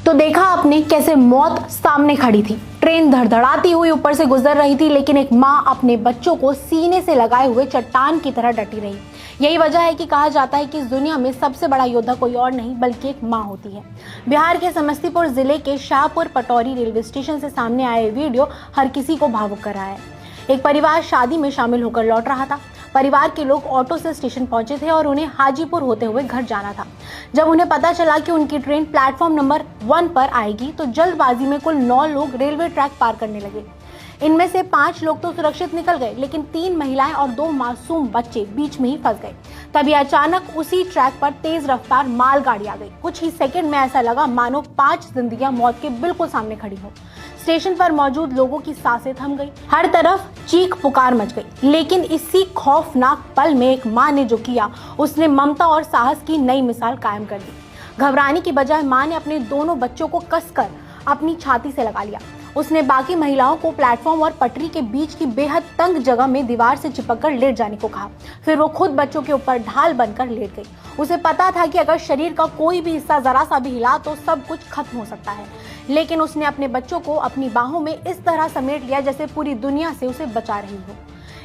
तो देखा आपने कैसे मौत सामने खड़ी थी। ट्रेन धड़धड़ाती हुई ऊपर से गुजर रही थी, लेकिन एक माँ अपने बच्चों को सीने से लगाए हुए चट्टान की तरह डटी रही। यही वजह है कि कहा जाता है कि इस दुनिया में सबसे बड़ा योद्धा कोई और नहीं बल्कि एक माँ होती है। बिहार के समस्तीपुर जिले के शाहपुर पटौरी रेलवे स्टेशन से सामने आए वीडियो हर किसी को भावुक कर रहा है। एक परिवार शादी में शामिल होकर लौट रहा था। परिवार के लोग ऑटो से स्टेशन पहुंचे थे और उन्हें हाजीपुर होते हुए घर जाना था। जब उन्हें पता चला कि उनकी ट्रेन प्लेटफॉर्म नंबर 1 पर आएगी तो जल्दबाजी में कुल 9 लोग रेलवे ट्रैक पार करने लगे। इनमें से 5 लोग तो सुरक्षित निकल गए, लेकिन 3 महिलाएं और 2 मासूम बच्चे बीच में ही फंस गए। तभी अचानक उसी ट्रैक पर तेज रफ्तार मालगाड़ी आ गई। कुछ ही सेकंड में ऐसा लगा मानो 5 जिंदगियां मौत के बिल्कुल सामने खड़ी हो। स्टेशन पर मौजूद लोगों की सांसें थम गई, हर तरफ चीख पुकार मच गई। लेकिन इसी खौफनाक पल में एक माँ ने जो किया, उसने ममता और साहस की नई मिसाल कायम कर दी। घबराने की बजाय माँ ने अपने दोनों बच्चों को कसकर अपनी छाती से लगा लिया। उसने बाकी महिलाओं को प्लेटफॉर्म और पटरी के बीच की बेहद तंग जगह में दीवार से चिपककर लेट जाने को कहा। फिर वो खुद बच्चों के ऊपर ढाल बनकर लेट गई। उसे पता था कि अगर शरीर का कोई भी हिस्सा जरा सा भी हिला तो सब कुछ खत्म हो सकता है, लेकिन उसने अपने बच्चों को अपनी बाहों में इस तरह समेट लिया जैसे पूरी दुनिया से उसे बचा रही हो।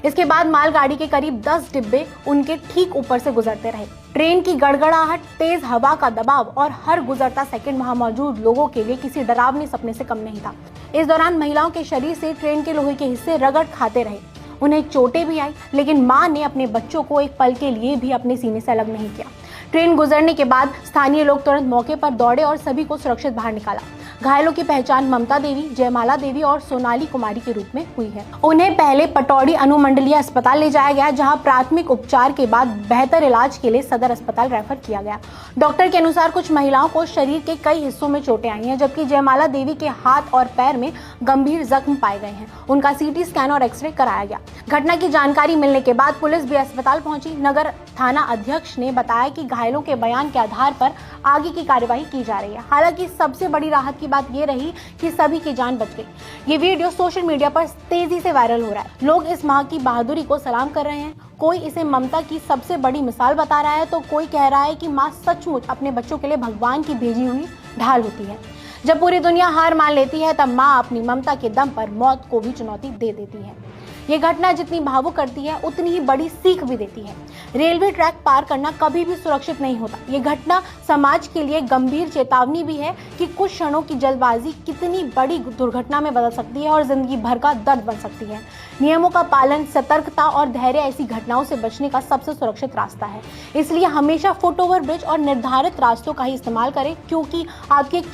इसके बाद मालगाड़ी के करीब 10 डिब्बे उनके ठीक ऊपर से गुजरते रहे। ट्रेन की गड़गड़ाहट, तेज हवा का दबाव और हर गुजरता सेकंड वहां मौजूद लोगों के लिए किसी डरावने सपने से कम नहीं था। इस दौरान महिलाओं के शरीर से ट्रेन के लोहे के हिस्से रगड़ खाते रहे। उन्हें चोटें भी आई, लेकिन माँ ने अपने बच्चों को एक पल के लिए भी अपने सीने से अलग नहीं किया। ट्रेन गुजरने के बाद स्थानीय लोग तुरंत मौके पर दौड़े और सभी को सुरक्षित बाहर निकाला। घायलों की पहचान ममता देवी, जयमाला देवी और सोनाली कुमारी के रूप में हुई है। उन्हें पहले पटौड़ी अनुमंडलीय अस्पताल ले जाया गया, जहां प्राथमिक उपचार के बाद बेहतर इलाज के लिए सदर अस्पताल रेफर किया गया। डॉक्टर के अनुसार कुछ महिलाओं को शरीर के कई हिस्सों में चोटें आई हैं, जबकि जयमाला देवी के हाथ और पैर में गंभीर जख्म पाए गए हैं। उनका सीटी स्कैन और एक्सरे कराया गया। घटना की जानकारी मिलने के बाद पुलिस भी अस्पताल पहुंची। नगर थाना अध्यक्ष ने बताया कि घायलों के बयान के आधार पर आगे की कार्यवाही की जा रही है। हालांकि सबसे बड़ी राहत की बात ये रही कि सभी की जान बच गई। ये वीडियो सोशल मीडिया पर तेजी से वायरल हो रहा है। लोग इस मां की बहादुरी को सलाम कर रहे हैं। कोई इसे ममता की सबसे बड़ी मिसाल बता रहा है तो कोई कह रहा है कि मां सचमुच अपने बच्चों के लिए भगवान की भेजी हुई ढाल होती है। जब पूरी दुनिया हार मान लेती है तब मां अपनी ममता के दम पर मौत को भी चुनौती दे देती है। ये घटना जितनी भावुक करती है उतनी ही बड़ी सीख भी देती है। रेलवे ट्रैक पार करना कभी भी सुरक्षित नहीं होता। ये घटना समाज के लिए गंभीर चेतावनी भी है कि कुछ क्षणों की जल्दबाजी कितनी बड़ी दुर्घटना में बदल सकती है और जिंदगी भर का दर्द बन सकती है। नियमों का पालन, सतर्कता और धैर्य ऐसी घटनाओं से बचने का सबसे सुरक्षित रास्ता है। इसलिए हमेशा फुट ओवर ब्रिज और निर्धारित रास्तों का ही इस्तेमाल करें, क्योंकि आपकी एक